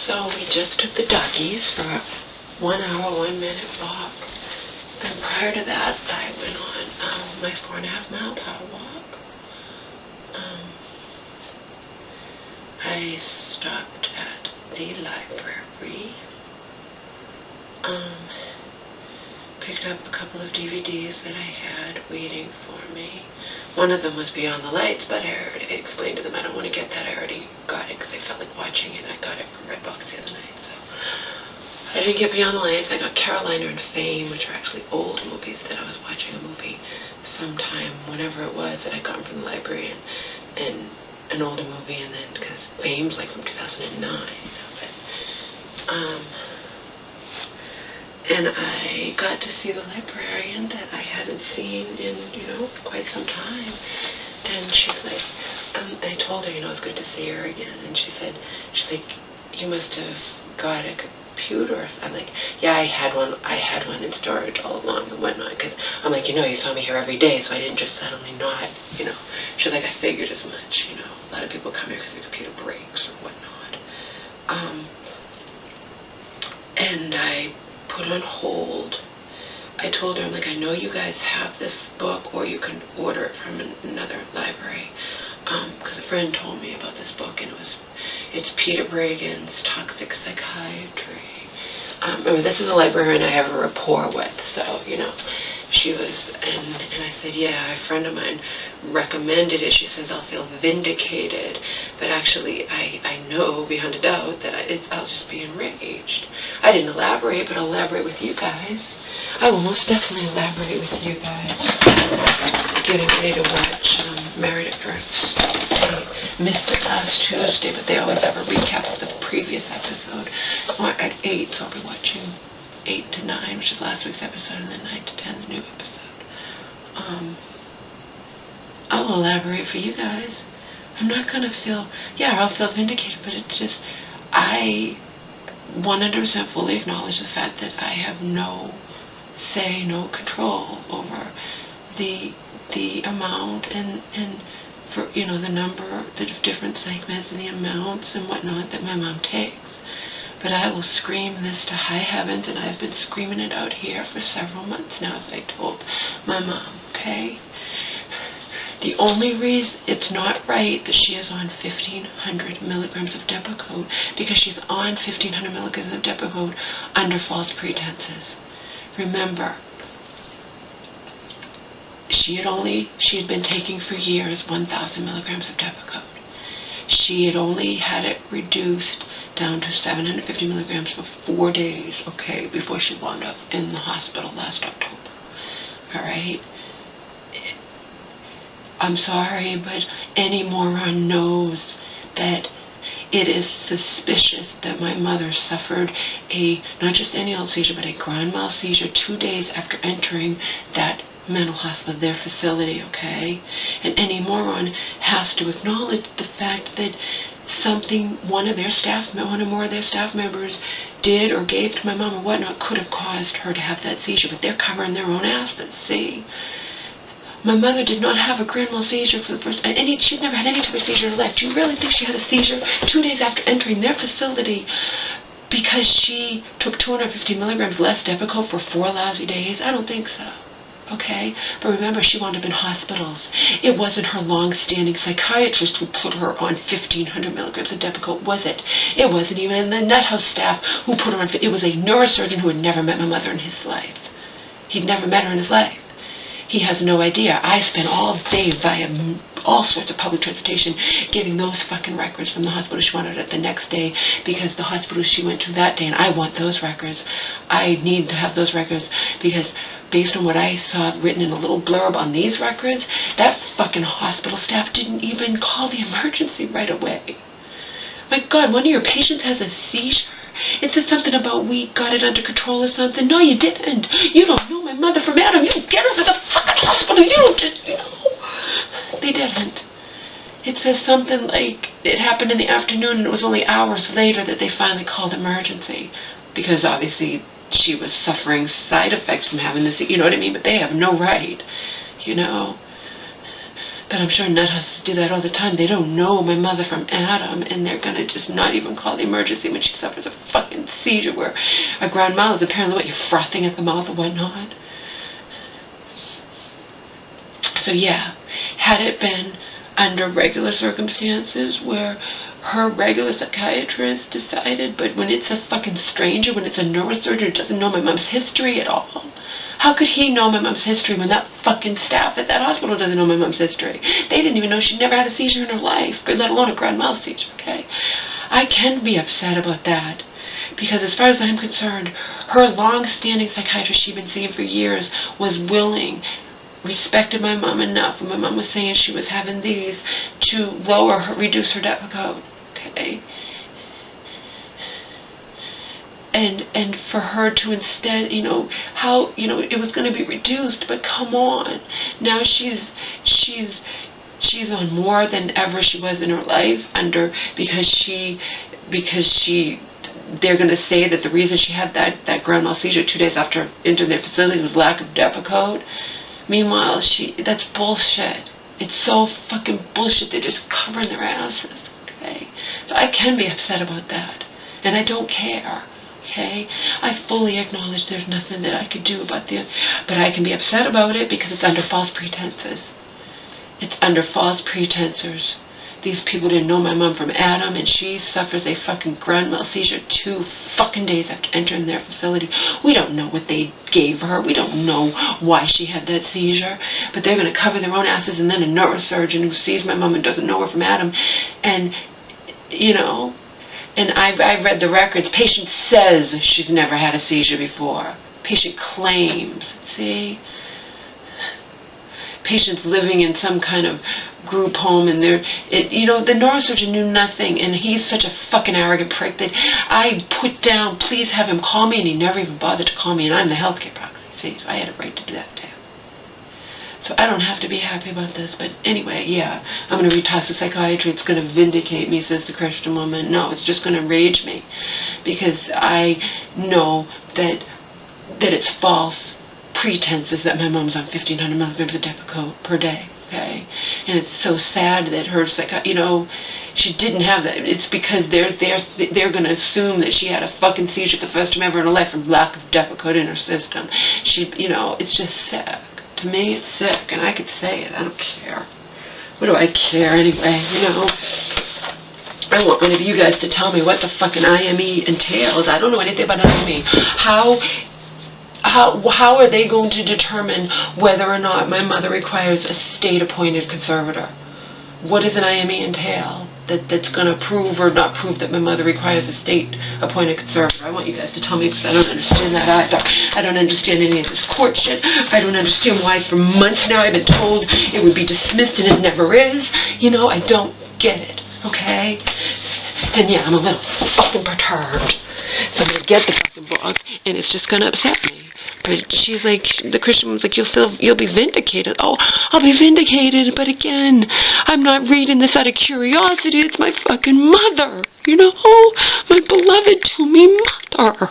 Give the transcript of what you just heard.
So we just took the doggies for a 1 hour, 1 minute walk. And prior to that, I went on my 4.5 mile power walk. I stopped at the library. Picked up a couple of DVDs that I had waiting for me. One of them was Beyond the Lights, but I already explained to them I don't want to get that. I already got it because I felt like watching it. I got it from Redbox the other night, so I didn't get Beyond the Lights. I got Carolina and Fame, which are actually old movies that I was watching a movie sometime, whenever it was, that I got from the library, and an older movie, and then, because Fame's like from 2009, but, and I got to see the librarian that I hadn't seen in, quite some time. And she's like, I told her, it's good to see her again. And she's like, you must have got a computer. I'm like, yeah, I had one in storage all along and whatnot. Because I'm like, you saw me here every day, so I didn't just suddenly not, She's like, I figured as much, A lot of people come here because their computer breaks or whatnot. And I put on hold. I told her, I'm like, I know you guys have this book, or you can order it from another library, because a friend told me about this book, and it's Peter Bregan's Toxic Psychiatry. Remember, this is a librarian I have a rapport with, so, she was, and I said, yeah, a friend of mine recommended it. She says, I'll feel vindicated, but actually, I know beyond a doubt that I'll just be enraged. I didn't elaborate, but I'll elaborate with you guys. I will most definitely elaborate with you guys. Getting ready to watch Married at First Sight. Missed it last Tuesday, but they always have a recap of the previous episode. At 8, so I'll be watching 8 to 9, which is last week's episode, and then 9 to 10, the new episode. I'll elaborate for you guys. I'm not going to feel, I'll feel vindicated, but it's just, I 100% fully acknowledge the fact that I have no say, no control over the amount and for, the number, the different segments and the amounts and whatnot that my mom takes. But I will scream this to high heavens, and I've been screaming it out here for several months now, as I told my mom, okay? The only reason it's not right that she is on 1,500 milligrams of Depakote, because she's on 1,500 milligrams of Depakote under false pretenses. Remember, she had been taking for years 1,000 milligrams of Depakote. She had only had it reduced down to 750 milligrams for 4 days, okay, before she wound up in the hospital last October. All right? I'm sorry, but any moron knows that it is suspicious that my mother suffered not just any old seizure, but a grand mal seizure 2 days after entering that mental hospital, their facility, okay? And any moron has to acknowledge the fact that one or more of their staff members did or gave to my mom or whatnot could have caused her to have that seizure, but they're covering their own asses, see? My mother did not have a grand mal seizure for the first, she'd never had any type of seizure in her life. Do you really think she had a seizure 2 days after entering their facility because she took 250 milligrams less Depakote for 4 lousy days? I don't think so. Okay? But remember, she wound up in hospitals. It wasn't her long-standing psychiatrist who put her on 1,500 milligrams of Depakote, was it? It wasn't even the nut house staff who put her on. It was a neurosurgeon who had never met my mother in his life. He'd never met her in his life. He has no idea. I spent all day via all sorts of public transportation getting those fucking records from the hospital she wanted at the next day, because the hospital she went to that day, and I want those records. I need to have those records because based on what I saw written in a little blurb on these records, that fucking hospital staff didn't even call the emergency right away. My God, one of your patients has a seizure. It says something about we got it under control or something. No, you didn't. You don't know my mother from Adam. You get her to the fucking hospital. You don't just, They didn't. It says something like it happened in the afternoon and it was only hours later that they finally called emergency. Because obviously she was suffering side effects from having this, you know what I mean? But they have no right, But I'm sure nut husks do that all the time. They don't know my mother from Adam, and they're going to just not even call the emergency when she suffers a fucking seizure where a grand mal is apparently what, you're frothing at the mouth or whatnot. So yeah, had it been under regular circumstances where her regular psychiatrist decided, but when it's a fucking stranger, when it's a neurosurgeon who doesn't know my mom's history at all, how could he know my mom's history when that fucking staff at that hospital doesn't know my mom's history? They didn't even know she'd never had a seizure in her life, let alone a grand mal seizure, okay? I can be upset about that, because as far as I'm concerned, her long-standing psychiatrist she'd been seeing for years was willing, respected my mom enough when my mom was saying she was having these to reduce her depakote, okay? And for her to instead, it was going to be reduced, but come on, now she's on more than ever she was in her life because they're going to say that the reason she had that grand mal seizure 2 days after entering their facility was lack of depakote. Meanwhile, that's bullshit. It's so fucking bullshit. They're just covering their asses, okay? So I can be upset about that, and I don't care. Okay, I fully acknowledge there's nothing that I could do about but I can be upset about it because it's under false pretenses. It's under false pretenses. These people didn't know my mom from Adam, and she suffers a fucking grand mal seizure 2 fucking days after entering their facility. We don't know what they gave her. We don't know why she had that seizure, but they're going to cover their own asses, and then a neurosurgeon who sees my mom and doesn't know her from Adam, and and I read the records. Patient says she's never had a seizure before. Patient claims. See? Patient's living in some kind of group home, and the neurosurgeon knew nothing, and he's such a fucking arrogant prick that I put down, please have him call me, and he never even bothered to call me, and I'm the healthcare proxy. See? So I had a right to do that too. So I don't have to be happy about this, but anyway, yeah, I'm going to retoss the psychiatry. It's going to vindicate me, says the Christian woman. No, it's just going to rage me, because I know that it's false pretenses that my mom's on 1,500 milligrams of depakote per day, okay? And it's so sad that her she didn't have that. It's because they're going to assume that she had a fucking seizure for the first time ever in her life from lack of depakote in her system. It's just sick. To me, it's sick, and I could say it. I don't care. What do I care anyway? I want one of you guys to tell me what the fucking IME entails. I don't know anything about IME. How are they going to determine whether or not my mother requires a state-appointed conservator? What does an IME entail that's going to prove or not prove that my mother requires a state-appointed conservator? I want you guys to tell me, because I don't understand that either. I don't understand any of this court shit. I don't understand why for months now I've been told it would be dismissed and it never is. I don't get it, okay? And yeah, I'm a little fucking perturbed. So I'm going to get the fucking book, and it's just going to upset me. But she's like, the Christian woman's like, you'll be vindicated. Oh, I'll be vindicated, but again, I'm not reading this out of curiosity. It's my fucking mother, my beloved to me mother.